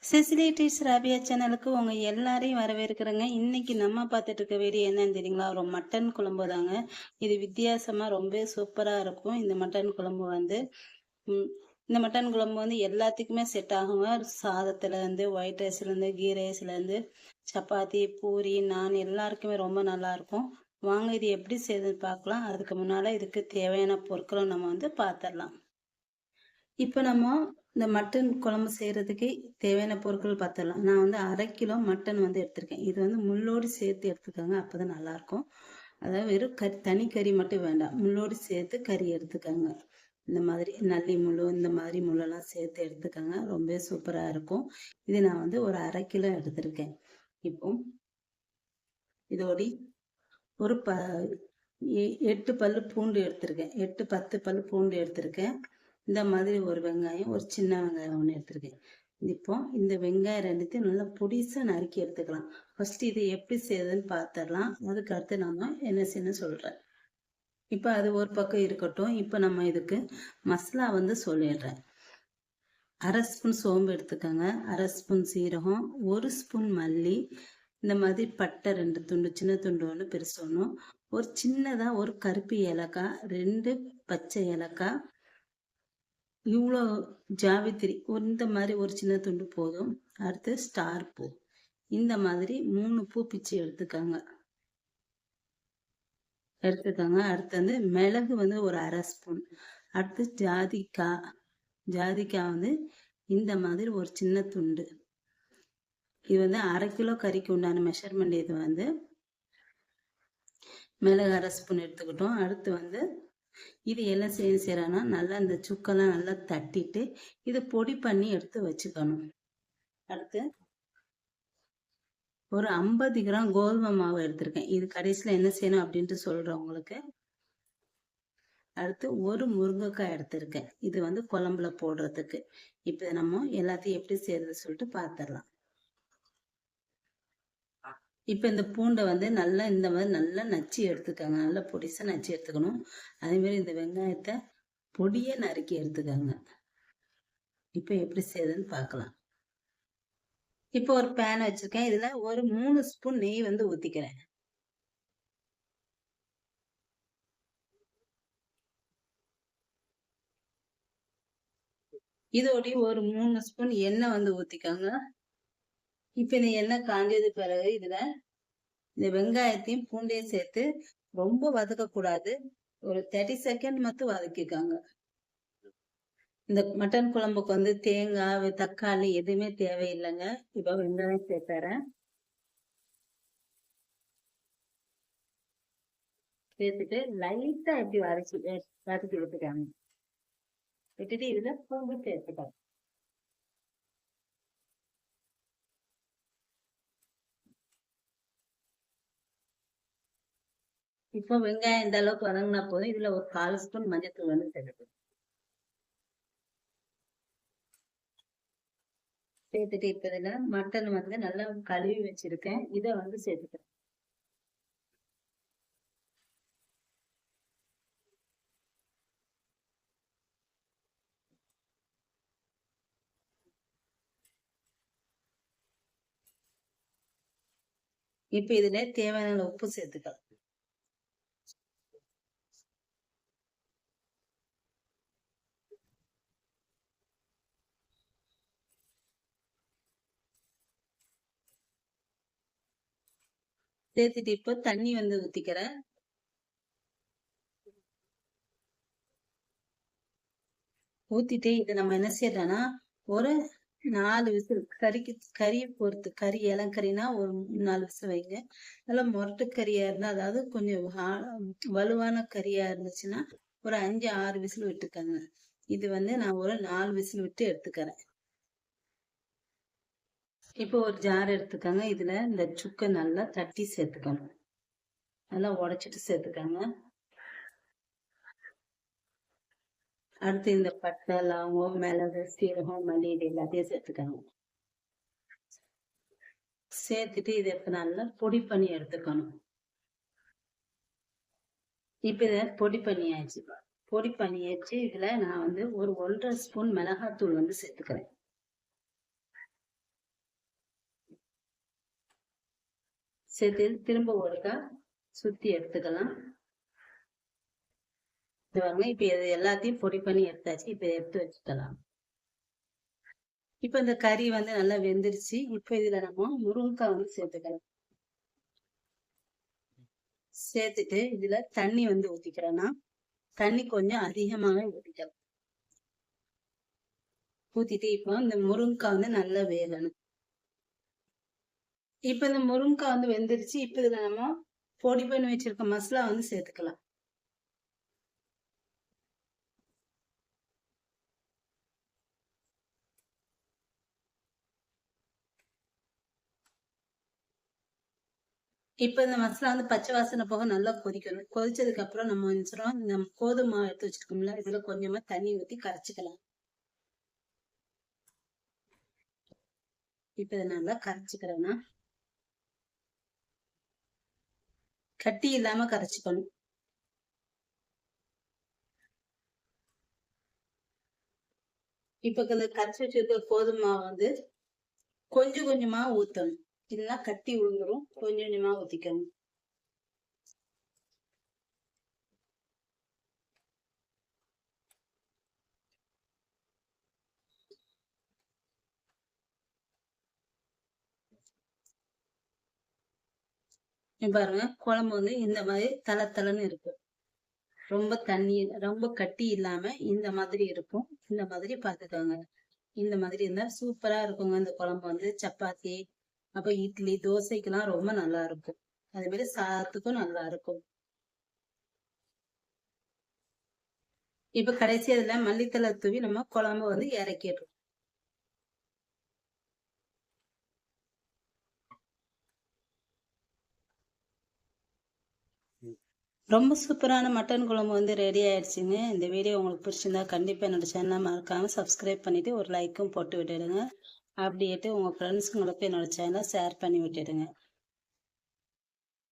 Sicily teach Rabia சேனலுக்கு உங்க எல்லாரையும் வரவேற்கிறேங்க. இன்னைக்கு நம்ம பார்த்துட்டு இருக்க வீடியோ என்னன்னு தெரியுங்களா? ஒரு மட்டன் குழம்பு தாங்க. இது வித்தியாசமா ரொம்ப சூப்பரா இருக்கும். இந்த மட்டன் குழம்பு வந்து இந்த மட்டன் குழம்பு வந்து எல்லாத்துக்குமே செட் ஆகுங்க. சாதத்துல இருந்து, ஒயிட் ரைஸ்ல இருந்து, கீ ரைஸ்ல இருந்து, சப்பாத்தி, பூரி, நான் எல்லாருக்குமே ரொம்ப நல்லா இருக்கும். வாங்க இது எப்படி செய்யுதுன்னு பார்க்கலாம். அதுக்கு முன்னால இதுக்கு தேவையான பொருட்களை நம்ம வந்து பார்த்துடலாம். இப்போ நம்ம இந்த மட்டன் குழம்பு செய்யறதுக்கு தேவையான பொருட்கள் பார்த்துடலாம். நான் வந்து 1/2 கிலோ மட்டன் வந்து எடுத்திருக்கேன். இது வந்து முள்ளோடு சேர்த்து எடுத்துக்கோங்க, அப்பதான் நல்லா இருக்கும். அதாவது வெறும் தனி கறி மட்டும் வேண்டாம், முள்ளோடு சேர்த்து கறி எடுத்துக்கோங்க. இந்த மாதிரி நல்லி முள்ளு, இந்த மாதிரி முள்ளெல்லாம் சேர்த்து எடுத்துக்கோங்க, ரொம்ப சூப்பரா இருக்கும். இது நான் வந்து ஒரு 1/2 கிலோ எடுத்திருக்கேன். இப்போ இதோடி ஒரு 8 பல்லு பூண்டு எடுத்திருக்கேன். 8-10 பல்லு பூண்டு எடுத்திருக்கேன். இந்த மாதிரி ஒரு வெங்காயம், ஒரு சின்ன வெங்காயம் ஒன்று எடுத்திருக்கேன். இப்போ இந்த வெங்காயம் ரெண்டுத்தையும் நல்லா பொடிசா நறுக்கி எடுத்துக்கலாம். ஃபர்ஸ்ட் இது எப்படி செய்யுதுன்னு பார்த்துடலாம். அதுக்கு அடுத்து நம்ம என்ன செய்யணும்னு சொல்றேன். இப்போ அது ஒரு பக்கம் இருக்கட்டும். இப்போ நம்ம இதுக்கு மசாலா வந்து சொல்லிடுறேன். 1/2 ஸ்பூன் சோம்பு எடுத்துக்கோங்க, 1/2 ஸ்பூன் சீரகம், 1 ஸ்பூன் மல்லி, இந்த மாதிரி பட்டை 2 துண்டு, சின்ன துண்டு ஒன்று, பெருசு ஒன்று, ஒரு சின்னதா ஒரு கருப்பு ஏலக்காய், 2 பச்சை ஏலக்காய், இவ்வளோ ஜாவித்திரி இந்த மாதிரி ஒரு சின்ன துண்டு போதும். அடுத்து ஸ்டார் பூ, இந்த மாதிரி 3 பூ பிச்சு எடுத்துக்கோங்க. அடுத்து வந்து மிளகு வந்து ஒரு 1/2 ஸ்பூன். அடுத்து ஜாதிக்காய் வந்து இந்த மாதிரி ஒரு சின்ன துண்டு. இது வந்து 1/2 கிலோ கறிக்கு உண்டான மெஷர்மெண்ட். இது வந்து மிளகு 1/2 ஸ்பூன் எடுத்துக்கிட்டோம். அடுத்து வந்து இது எல்லாம் செய்யறான்னா நல்லா இந்த சுக்கெல்லாம் நல்லா தட்டிட்டு இதை பொடி பண்ணி எடுத்து வச்சுக்கணும். அடுத்து ஒரு 50 கிராம் கோதுமை மாவு எடுத்திருக்கேன். இது கடைசியில் என்ன செய்யணும் அப்படின்ட்டு சொல்றேன் உங்களுக்கு. அடுத்து ஒரு முருங்கைக்காய் எடுத்திருக்கேன். இது வந்து குழம்புல போடுறதுக்கு. இப்போ நம்ம எல்லாத்தையும் எப்படி செய்யறது சொல்லிட்டு பார்த்துடலாம். இப்போ இந்த பூண்டை வந்து நல்லா இந்த மாதிரி நல்லா நச்சு எடுத்துக்கோங்க. நல்லா பொடிசா நச்சு எடுத்துக்கணும். அதே மாதிரி இந்த வெங்காயத்தை பொடியை நறுக்கி எடுத்துக்கோங்க. இப்போ எப்படி செய்யுதுன்னு பார்க்கலாம். இப்போ ஒரு பேன் வச்சிருக்கேன். இதுல ஒரு 3 ஸ்பூன் நெய் வந்து ஊத்திக்கிறேன். இதோடய ஒரு 3 ஸ்பூன் எண்ணெய் வந்து ஊத்திக்கோங்க. இப்ப இந்த எண்ணெய் காஞ்சது பிறகு இதுல இந்த வெங்காயத்தையும் பூண்டையும் சேர்த்து ரொம்ப வதக்க கூடாது. ஒரு 30 செகண்ட் மட்டும் வதக்கிக்கோங்க. இந்த மட்டன் குழம்புக்கு வந்து தேங்காய், தக்காளி எதுவுமே தேவையில்லைங்க. இப்ப வெங்காயம் சேர்த்துறேன். சேர்த்துட்டு லைட்டா எப்படி வதக்கி விட்டுக்காங்க. விட்டுட்டு இதுல பூண்டு சேர்த்துக்கோங்க. இப்போ வெங்காயம் இந்த அளவுக்கு வதங்கினா போதும். இதுல ஒரு 1/4 ஸ்பூன் மஞ்சத்தூள் வந்து சேர்த்துக்கணும். சேர்த்துட்டு இப்ப இதுல மட்டன் வந்து நல்லா கழுவி வச்சிருக்கேன். இதை வந்து சேர்த்துக்கிறேன். இப்ப இதுல தேவையான உப்பு சேர்த்துக்கலாம். சேர்த்துட்டு இப்போ தண்ணி வந்து ஊத்திக்கிறேன். ஊத்திட்டு இது நம்ம என்ன செய்யறோம்னா ஒரு 4 விசில், கறியை பொறுத்து, கறி இளங்கறினா ஒரு 4 விசில் வைங்க. நல்லா முரட்டு கறியா இருந்தா, அதாவது கொஞ்சம் வலுவான கறியா இருந்துச்சுன்னா ஒரு 5-6 விசில் விட்டுக்கோங்க. இது வந்து நான் ஒரு 4 விசில் விட்டு எடுத்துக்கிறேன். இப்போ ஒரு ஜார் எடுத்துக்கோங்க. இதுல இந்த சுக்கை நல்லா தட்டி சேர்த்துக்கணும். நல்லா உடைச்சிட்டு சேர்த்துக்கோங்க. அடுத்து இந்த பட்டை, லவங்கம், மிளகு, சீரகம், மல்லி இது எல்லாத்தையும் சேர்த்துக்கோங்க. சேர்த்துட்டு இதை இப்ப நல்லா பொடி பண்ணி எடுத்துக்கணும். இப்ப இதை பொடி பண்ணியாச்சு. பொடி பண்ணியாச்சு. இதுல நான் வந்து ஒரு 1.5 ஸ்பூன் மிளகாத்தூள் வந்து சேர்த்துக்கிறேன். சேர்த்து திரும்ப ஒருக்கா சுத்தி எடுத்துக்கலாம். இப்ப இது எல்லாத்தையும் பொடி பண்ணி எடுத்தாச்சு. இப்ப எடுத்து வச்சுக்கலாம். இப்ப இந்த கறி வந்து நல்லா வெந்துருச்சு. இப்ப இதுல நம்ம முருங்கைக்காய் வந்து சேர்த்துக்கலாம். சேர்த்துட்டு இதுல தண்ணி வந்து ஊத்திக்கிறேன்னா தண்ணி கொஞ்சம் அதிகமாவே ஊத்திக்கலாம். ஊத்திட்டு இப்போ இந்த முருங்கைக்காய் வந்து நல்லா வேகணும். இப்ப இந்த முருங்கைக்காய் வந்து வெந்துருச்சு. இப்ப இதுல நம்ம பொடி பண்ணி வச்சிருக்க மசாலா வந்து சேர்த்துக்கலாம். இப்ப இந்த மசாலா வந்து பச்சை வாசனை போக நல்லா கொதிக்கணும். கொதிச்சதுக்கு அப்புறம் நம்ம நினைச்சிடும் இந்த கோதுமை மாவு எடுத்து வச்சிருக்கோம்ல, இதுல கொஞ்சமா தண்ணி ஊத்தி கரைச்சிக்கலாம். இப்ப இதை நல்லா கரைச்சிக்கிறேன்னா கட்டி இல்லாம கரைச்சிக்கணும். இப்ப இந்த கரைச்சி வச்சிருக்க கோதுமை மாவு வந்து கொஞ்சம் கொஞ்சமா ஊத்தணும். இல்லைன்னா கட்டி விழுந்துரும். கொஞ்சம் கொஞ்சமா ஊத்திக்கணும். பாருங்க குழம்பு வந்து இந்த மாதிரி தளன்னு இருக்கு. ரொம்ப தண்ணி ரொம்ப கட்டி இல்லாம இந்த மாதிரி இருக்கும். இந்த மாதிரி பாத்துக்கோங்க. இந்த மாதிரி இருந்தா சூப்பரா இருக்குங்க. இந்த குழம்பு வந்து சப்பாத்தி அப்ப இட்லி தோசைக்கெல்லாம் ரொம்ப நல்லா இருக்கும். அதே மாதிரி சாதத்துக்கும் நல்லா இருக்கும். இப்ப கடைசி அதுல மல்லித்தலை தூவி நம்ம குழம்பு வந்து இறக்கிடுறோம். ரொம்ப சூப்பரான மட்டன் குழம்பு வந்து ரெடி ஆயிடுச்சுங்க. இந்த வீடியோ உங்களுக்கு பிடிச்சிருந்தா கண்டிப்பா என்னோட சேனலை மறக்காம சப்ஸ்கிரைப் பண்ணிட்டு ஒரு லைக்கும் போட்டு விட்டுடுங்க. அப்படியேட்டு உங்க ஃப்ரெண்ட்ஸுங்களுக்கு என்னோட சேனலை ஷேர் பண்ணி விட்டுடுங்க.